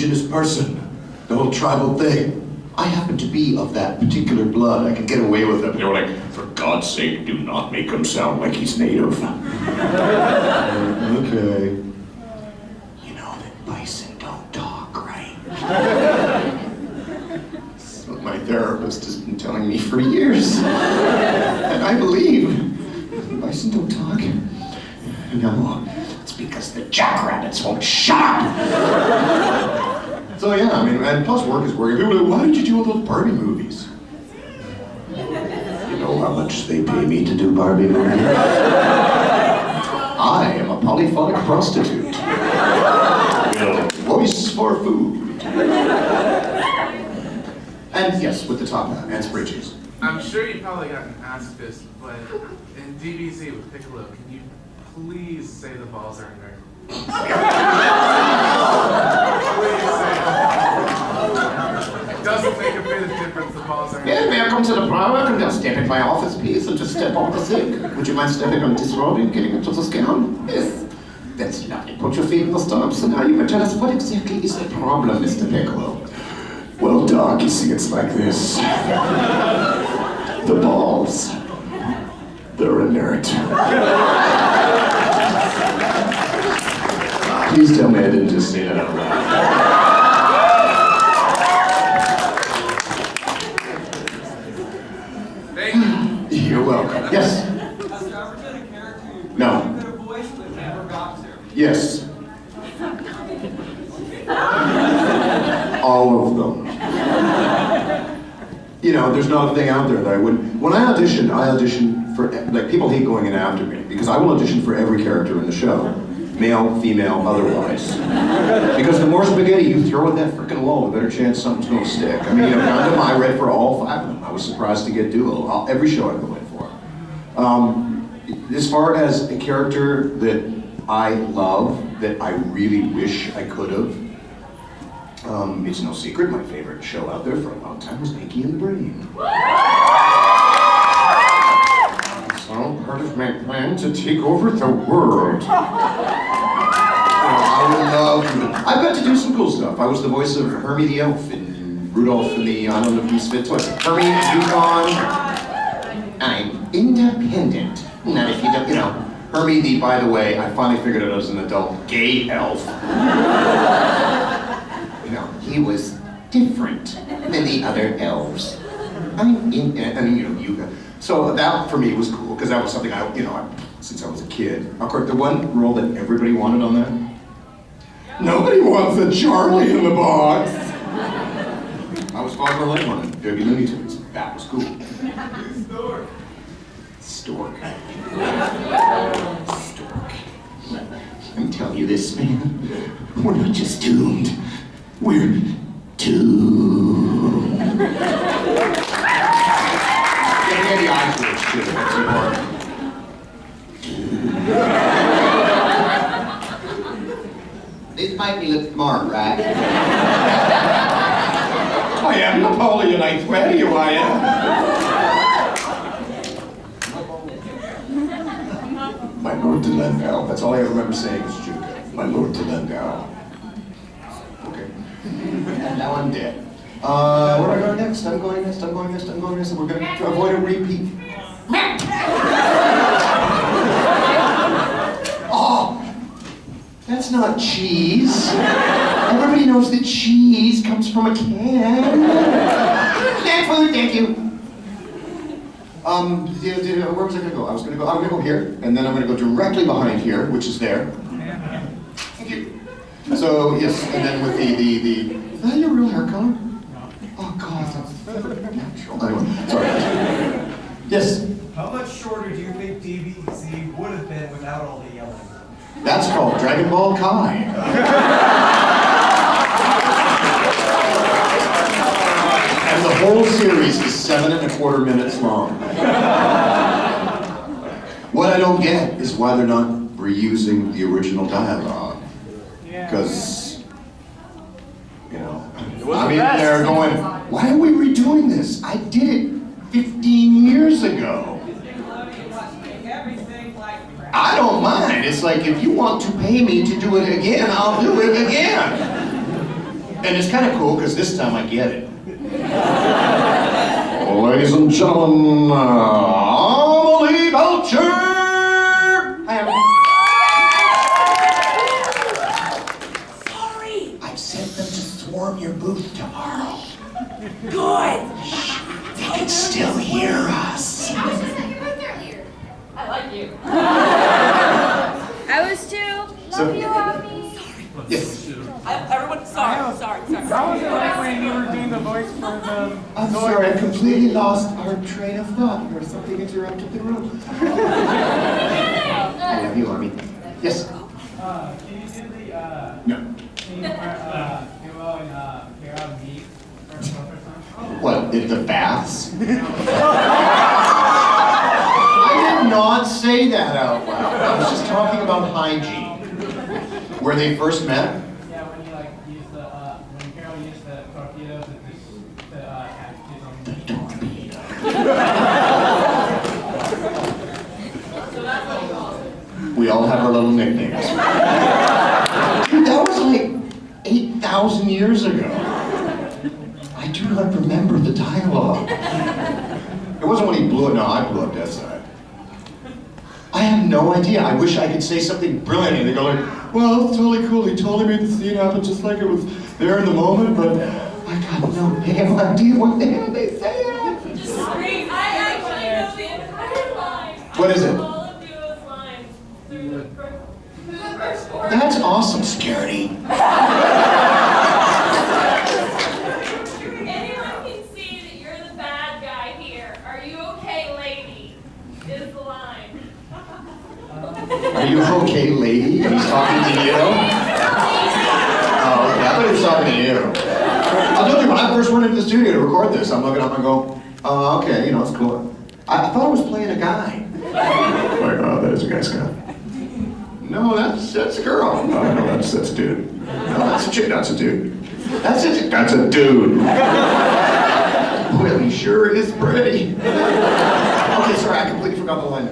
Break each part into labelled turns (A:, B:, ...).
A: indigenous person, the whole tribal thing. I happen to be of that particular blood. I can get away with it. They were like, for God's sake, do not make him sound like he's native. Okay. You know that bison don't talk, right? That's what my therapist has been telling me for years. And I believe bison don't talk. No, it's because the jackrabbits won't shut up. So yeah, I mean, and plus work is work. People are like, why did you do all those Barbie movies? You know how much they pay me to do Barbie movies? I am a polyphonic prostitute. Voice for food. And yes, with the top hat and spray cheese.
B: I'm sure you probably gotten asked this, but in DBZ with Piccolo, can you please say the balls are in there? Please say it. It doesn't make a bit of difference, the balls are in there.
A: Yeah, welcome to the bar. And just step in my office, please, and just step off the sink. Would you mind stepping on this robe and getting into the skin? Yes. That's lovely. Put your feet in the stumps, and now you can tell us what exactly is the problem, Mr. Piccolo. Well, Doc, you see, it's like this. The balls, they're inert. Please tell me I didn't just say that out loud.
B: Thank you.
A: You're welcome. Yes? No. Yes. All of them. You know, there's not a thing out there that I wouldn't. When I audition for, like, people hate going in after me, because I will audition for every character in the show. Male, female, otherwise. Because the more spaghetti you throw at that frickin' wall, the better chance something's gonna stick. I mean, you know, Gundam, I read for all 5 of them. I was surprised to get duo. Every show I go in for. As far as a character that I love, that I really wish I could have, it's no secret, my favorite show out there for a long time was Pinky and the Brain. It's all part of my plan to take over the world. I would love to. I've got to do some cool stuff. I was the voice of Hermie the Elf in Rudolph and the Island of Misfit Toys. Hermie, Yukon. I'm independent. Not if you don't, you know. Hermie the, by the way, I finally figured out as an adult, gay elf. You know, he was different than the other elves. I mean, you know, you. So that for me was cool because that was something I, you know, since I was a kid. Of course, the one role that everybody wanted on that. Nobody wants a Charlie in the box. I was Father Lightman in Baby Looney Tunes. That was cool. Stork. Stork. I'm telling you this, man. We're not just doomed. We're doomed. Get the eyes for this shit. It's too hard. This might be look smart, right? I am Napoleon, I swear to you I am. My Lord de Landau. That's all I remember saying is Judah. My Lord de Landau. Okay. And now I'm dead. Where do I go next? I'm going next, and we're going to avoid a repeat. Oh! That's not cheese. Everybody knows that cheese comes from a can. That's food, thank you. Where was I gonna go? I'm gonna go here, and then I'm gonna go directly behind here, which is there. Thank you. So, yes, and then with is that your real hair color? Oh God, that's natural. Anyway, sorry. Yes?
C: How much shorter do you think DBZ would have been without all the yelling?
A: That's called Dragon Ball Kai. And the whole series is 7.25 minutes long. What I don't get is why they're not reusing the original dialogue. Because, you know, I mean, they're going, why are we redoing this? I did it 15 years ago. I don't mind. It's like, if you want to pay me to do it again, I'll do it again. And it's kind of cool because this time I get it. Ladies and gentlemen, Amelie Belcher! Hi, Emily.
D: Sorry.
A: I've sent them to swarm your booth tomorrow.
D: Good.
A: They can still hear us.
E: I was just at your booth earlier. I like you.
F: I was too.
A: So-
E: Love you, Abby.
A: Yes.
D: Everyone, sorry.
C: How was it like when you were doing the voice for the...
A: I'm sorry, I completely lost our train of thought where something interrupted the room. I love you, Army. Yes?
C: Can you do the,
A: No.
C: can you, Hero and, Hero and Me? Or something?
A: What, in the baths? I did not say that out loud. I was just talking about hygiene. Where they first met?
C: Yeah, when you like use the, when Carol used the torpedo to have kids on
A: The torpedo. We all have our little nicknames. Dude, that was like 8,000 years ago. I do not remember the dialogue. It wasn't when he blew it. No, I blew up Death Side. I have no idea. I wish I could say something brilliant and they go like, well, it's totally cool. He totally made the scene happen just like it was there in the moment, but I got no damn idea what the hell they said.
E: Just scream. I actually know the entire line.
A: What is it?
E: All of Duo's lines through the first chorus.
A: That's awesome, Security.
E: Anyone can see that you're the bad guy here. Are you okay, lady? Is the line.
A: Are you okay, lady? And he's talking to you? Oh, okay. I thought he was talking to you. I told you, when I first went into the studio to record this, I'm looking up and go, oh, okay, you know, it's cool. I thought I was playing a guy. Like, oh, there's a guy, Scott. No, that's a girl. No, that's a dude. No, that's a chick. That's a dude. That's a dude. Well, he sure is pretty. Okay, sorry, I completely forgot the line.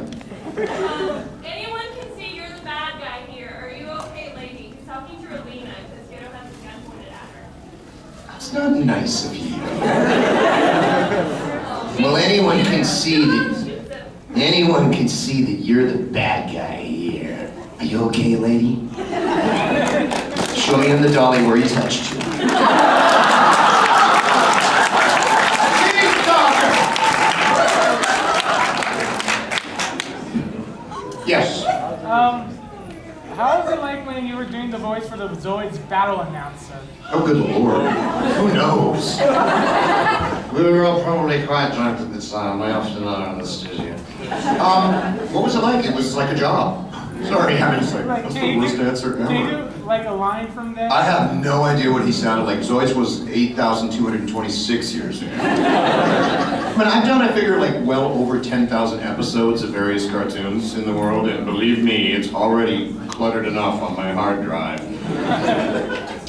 E: Anyone can see you're the bad guy here. Are you okay, lady? He's talking to Alina because Gato has his gun pointed at her.
A: That's not nice of you. Well, anyone can see that you're the bad guy here. Are you okay, lady? Show me on the dolly where he touched you. Yes.
C: How was it like when you were doing the voice for the Zoids battle announcer?
A: Oh, good lord. Who knows?
G: We were all probably quite drunk at the time. We often are in the studio.
A: What was it like? It was like a job. Sorry, I mean, it's like, that's the worst answer
C: Can you
A: ever.
C: do like a line from there?
A: I have no idea what he sounded like. Zoids was 8,226 years ago. I mean, I've done, I figure, like well over 10,000 episodes of various cartoons in the world, and believe me, it's already cluttered enough on my hard drive.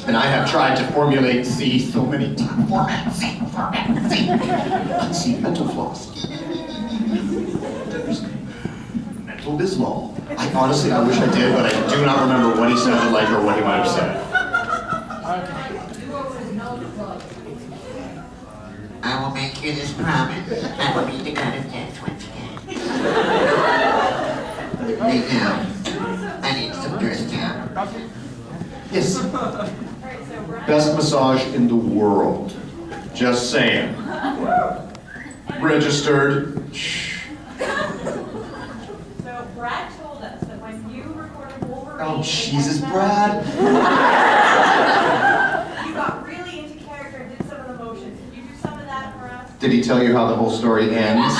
A: And I have tried to formulate C so many times. Format C. See, mental floss. Mental Bismol. I honestly wish I did, but I do not remember what he sounded like or what he might have said.
G: I will make you this promise. I will be the god of death once again. Right now, I need some first down.
A: Yes. Best massage in the world. Just saying. Registered. Shh.
E: So Brad told us that when you recorded Wolverine,
A: Oh, Jesus, Brad.
E: you got really into character and did some of the motions. Can you do some of that for us?
A: Did he tell you how the whole story ends?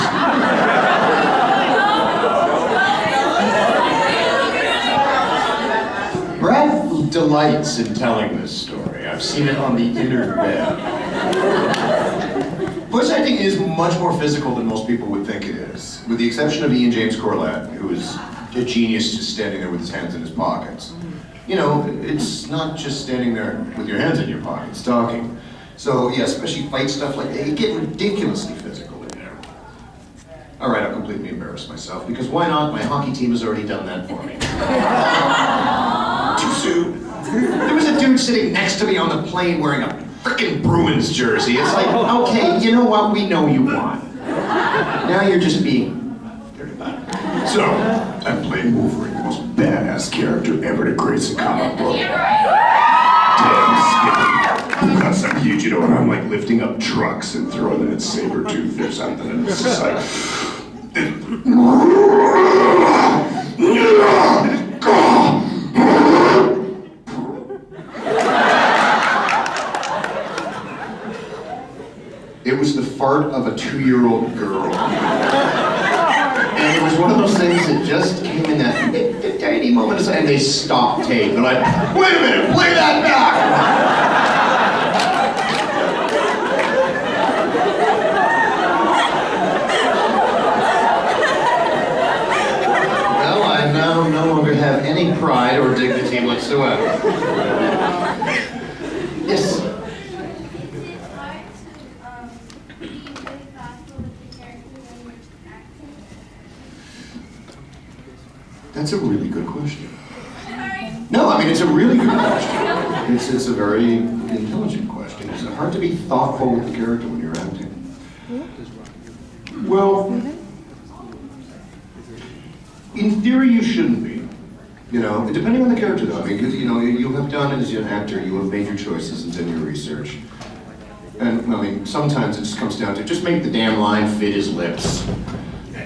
A: Brad delights in telling this story. I've seen it on the interweb. Voice acting is much more physical than most people would think it is, with the exception of Ian James Corlett, who is a genius just standing there with his hands in his pockets. You know, it's not just standing there with your hands in your pockets talking. So yeah, especially fight stuff like that, you get ridiculously physical in there. All right, I'll completely embarrass myself, because why not? My hockey team has already done that for me. Too soon. There was a dude sitting next to me on the plane wearing a frickin' Bruins jersey. It's like, okay, you know what? We know you won. Now you're just being very bad. So, I'm playing Wolverine, the most badass character ever to grace a comic book. Damn skippy. Because I'm huge, you know, and I'm like lifting up trucks and throwing them at Sabretooth or something, and it's just like... It was the fart of a 2-year-old girl. And it was one of those things that just came in that tiny moment, and they stopped tape. They're like, wait a minute, play that back! Well, I now no longer have any pride or dignity whatsoever. Yes? That's a really good question. No, I mean, it's a really good question. It's a very intelligent question. Is it hard to be thoughtful with the character when you're acting? Well, in theory, you shouldn't be. You know, depending on the character, though. I mean, because, you know, you have done as an actor, you have made your choices and done your research. And, I mean, sometimes it just comes down to just make the damn line fit his lips.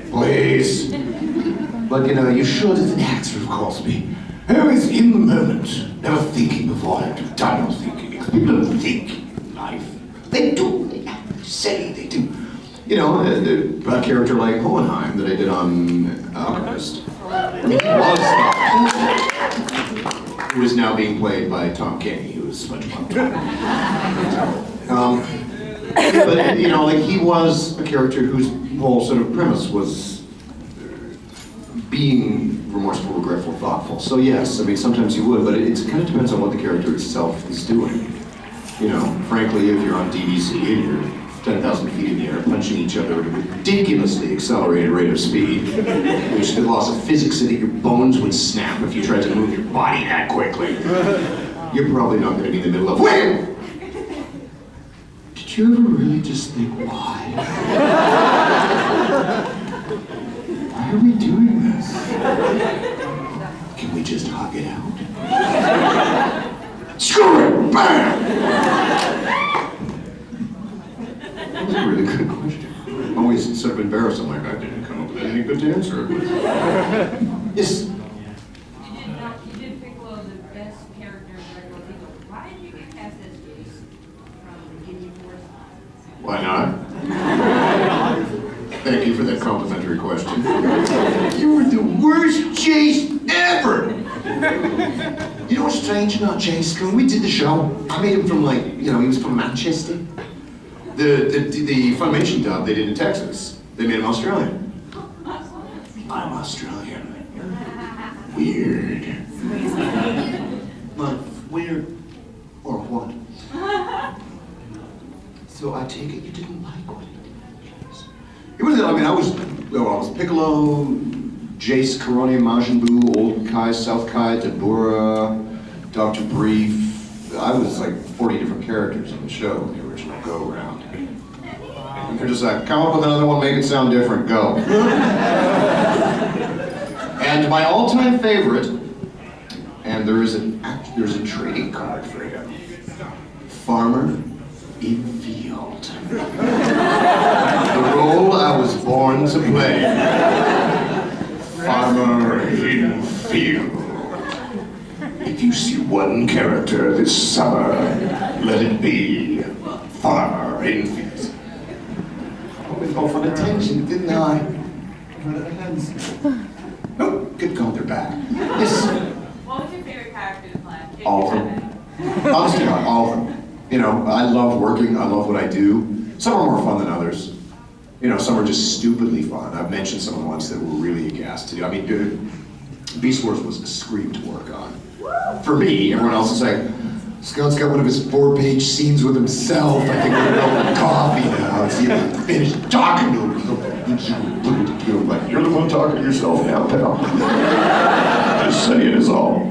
A: Please. But, you know, you should, as an actor, of course, be always in the moment, never thinking beforehand. You've done no thinking. Because people don't think in life. They do. They say they do. You know, a character like Hohenheim that I did on Alchemist. Who is now being played by Tom Kenny, who is SpongeBob. But, you know, like, he was a character whose whole sort of premise was being remorseful, regretful, thoughtful. So yes, I mean, sometimes you would, but it kind of depends on what the character itself is doing. You know, frankly, if you're on DBZ and you're 10,000 feet in the air punching each other at a ridiculously accelerated rate of speed, which the laws of physics say that your bones would snap if you tried to move your body that quickly, you're probably not going to be in the middle of, wait! Did you ever really just think, why? Why are we doing this? Can we just hug it out? Screw it! Bam! That's a really good question. I'm always sort of embarrassed. I'm like, I didn't come up with anything good to answer it with. Yes?
H: You did Piccolo the best character in regular people. Why did you get cast as Jace from the Gideon Force?
A: Why not? Thank you for that complimentary question. You were the worst Jace ever! You know what's strange about Jace? When we did the show, I made him from, like, you know, he was from Manchester. The Funimation dub they did in Texas, they made him Australian. I'm Australian. Weird. But weird or what? So I take it you didn't like what he did. It was, I mean, I was Piccolo, Jace, Karone, Majin Buu, Old Kai, South Kai, Tabura, Dr. Brief. I was like 40 different characters in the show in the original go-around. And they're just like, come up with another one, make it sound different, go. And my all-time favorite, and there's a trading card for him. Farmer in Field. The role I was born to play. Farmer in Field. If you see one character this summer, let it be Farmer in Field. I went off on a tangent, didn't I? Oh, good God, they're back. Yes.
H: What was your favorite character to play?
A: All of them. Honestly, all of them. You know, I love working, I love what I do. Some are more fun than others. You know, some are just stupidly fun. I've mentioned some of the ones that were really a gas to do. I mean, dude, Beast Wars was a scream to work on. For me, everyone else is like, Scott's got one of his 4-page scenes with himself. I think we're going to coffee now. It's even finished talking to him. Like, you're the one talking to yourself now, pal. Just say it is all.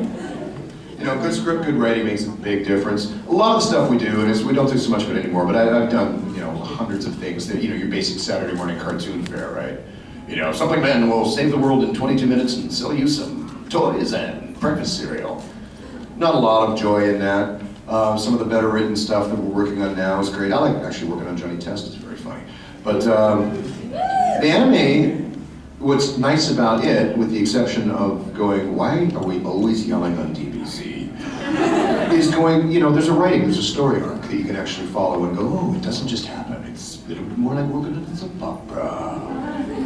A: know, good script, good writing makes a big difference. A lot of the stuff we do, and we don't do so much of it anymore, but I've done, you know, hundreds of things that, you know, your basic Saturday morning cartoon fare, right? You know, something man will save the world in 22 minutes and sell you some toys and breakfast cereal. Not a lot of joy in that. Some of the better written stuff that we're working on now is great. I like actually working on Johnny Test, it's very funny. But the anime, what's nice about it, with the exception of going, why are we always yelling on DBZ? Is going, you know, there's a story arc that you can actually follow and go, oh, it doesn't just happen. It's a little bit more like working at the soap opera.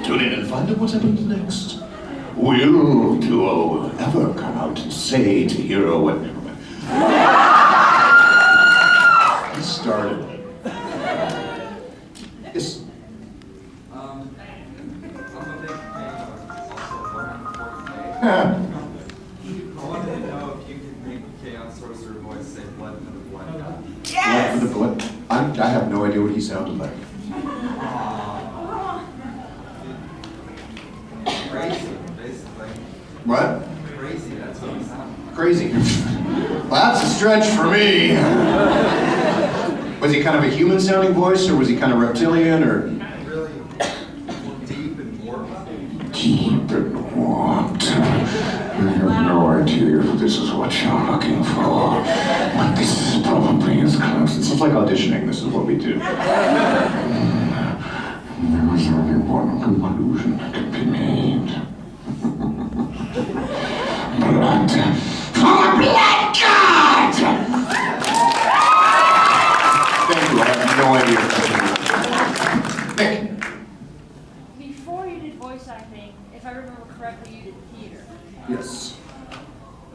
A: Tune in and find out what happens next. Will Duo ever come out and say to Hero what? Never mind. He started. Yes.
I: I'm a big fan of also 140K. I wanted to know if you could make a Chaos Sorcerer voice say blood for the blood god.
A: Blood for the blood. I have no idea what he sounded like.
I: Crazy, basically.
A: What?
I: Crazy, that's what it sounds like.
A: Crazy. Well, that's a stretch for me. Was he kind of a human-sounding voice, or was he kind of reptilian, or?
I: Really deep and warped.
A: Deep and warped. I have no idea if this is what you're looking for. But this is probably as close. It's just like auditioning. This is what we do. There was only one conclusion that could be made. Blood for the blood god! Thank you, I have no idea. Nick.
F: Before you did voice acting, if I remember correctly, you did theater.
A: Yes.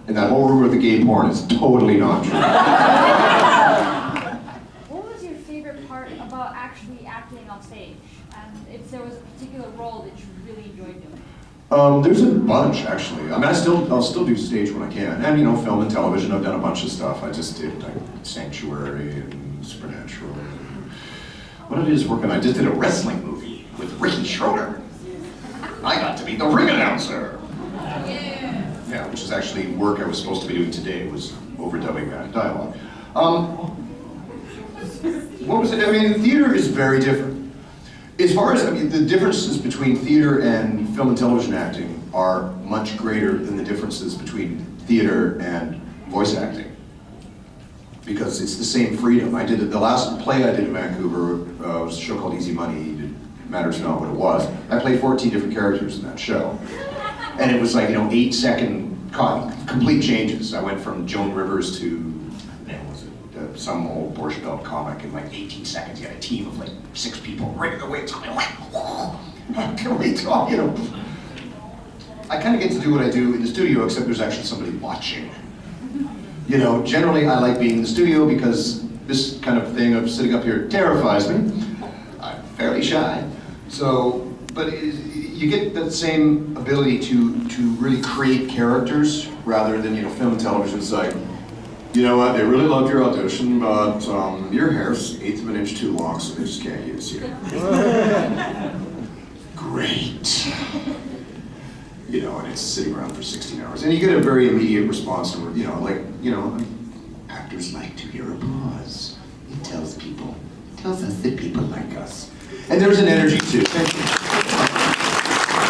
A: And that whole rumor of the gay porn is totally not true.
F: What was your favorite part about actually acting on stage? And if there was a particular role that you really enjoyed doing?
A: There's a bunch, actually. I mean, I'll still do stage when I can. And, you know, film and television, I've done a bunch of stuff. I just did, like, Sanctuary and Supernatural. And what I did is I just did a wrestling movie with Ricky Schroeder. I got to be the ring announcer. Yeah, which is actually work I was supposed to be doing today, was overdubbing that dialogue. What was it? I mean, theater is very different. As far as, I mean, the differences between theater and film and television acting are much greater than the differences between theater and voice acting. Because it's the same freedom. The last play I did in Vancouver was a show called Easy Money. It matters not what it was. I played 14 different characters in that show. And it was like, you know, 8-second complete changes. I went from Joan Rivers to, some old Borscht Belt comic in like 18 seconds. You had a team of like 6 people right away. It's like, whoa, can we talk, you know? I kind of get to do what I do in the studio, except there's actually somebody watching. You know, generally I like being in the studio because this kind of thing of sitting up here terrifies me. I'm fairly shy. So, but you get that same ability to really create characters rather than, you know, film and television. It's like, you know what, they really loved your audition, but your hair's 1/8 of an inch too long, so they just can't use you. Great. You know, and it's sitting around for 16 hours. And you get a very immediate response, and, you know, like, you know, actors like to hear applause. It tells us that people like us. And there's an energy too. Thank you.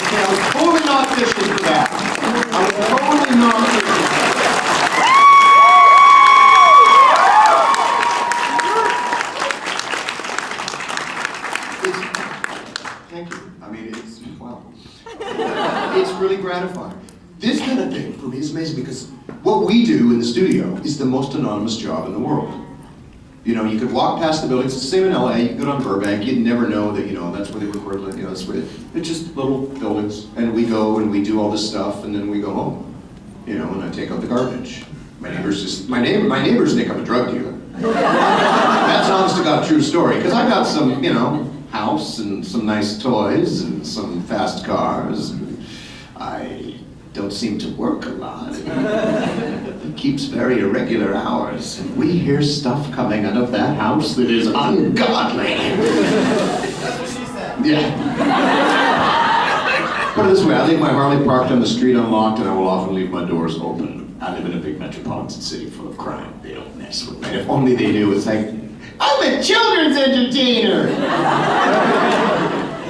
A: Okay, I was totally not fishing for that. I was totally not fishing for that. Thank you. I mean, it's, wow. It's really gratifying. This kind of thing for me is amazing because what we do in the studio is the most anonymous job in the world. You know, you could walk past the buildings, it's the same in LA, you could go on Burbank, you'd never know that, you know, that's where they record, you know, that's where, it's just little buildings. And we go and we do all this stuff and then we go home. You know, and I take out the garbage. My neighbors think I'm a drug dealer. That's honest to God true story, because I got some, you know, house and some nice toys and some fast cars. I don't seem to work a lot. He keeps very irregular hours. And we hear stuff coming out of that house that is ungodly.
I: That's what she said.
A: Yeah. Put it this way, I leave my Harley parked on the street unlocked and I will often leave my doors open. I live in a big metropolitan city full of crime. They don't mess with me. If only they knew, it's like, I'm a children's entertainer!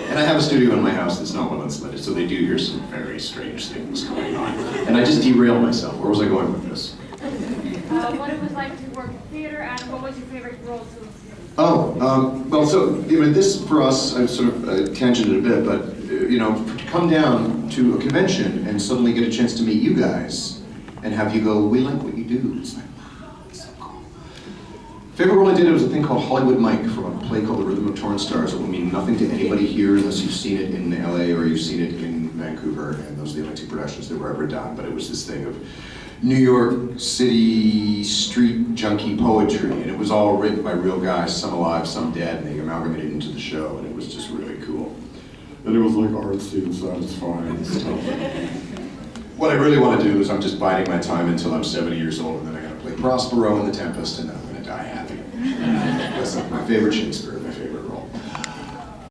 A: And I have a studio in my house that's not well insulated, so they do hear some very strange things going on. And I just derailed myself. Where was I going with this?
F: What it was like to work in theater, and what was your favorite role to?
A: Well, so, this for us, I've sort of tangented a bit, but, to come down to a convention and suddenly get a chance to meet you guys and have you go, we like what you do. It's like, wow, it's so cool. Favorite role I did, it was a thing called Hollywood Mike from a play called The Rhythm of Torn Stars. It will mean nothing to anybody here unless you've seen it in LA or you've seen it in Vancouver, and those are the only two productions that were ever done, but it was this thing of New York City street junkie poetry, and it was all written by real guys, some alive, some dead, and they amalgamated into the show, and it was just really cool. And it was like artsy and satisfying and stuff. What I really want to do is I'm just biding my time until I'm 70 years old, and then I'm going to play Prospero in The Tempest, and then I'm going to die happy. That's my favorite Shakespeare, my favorite role.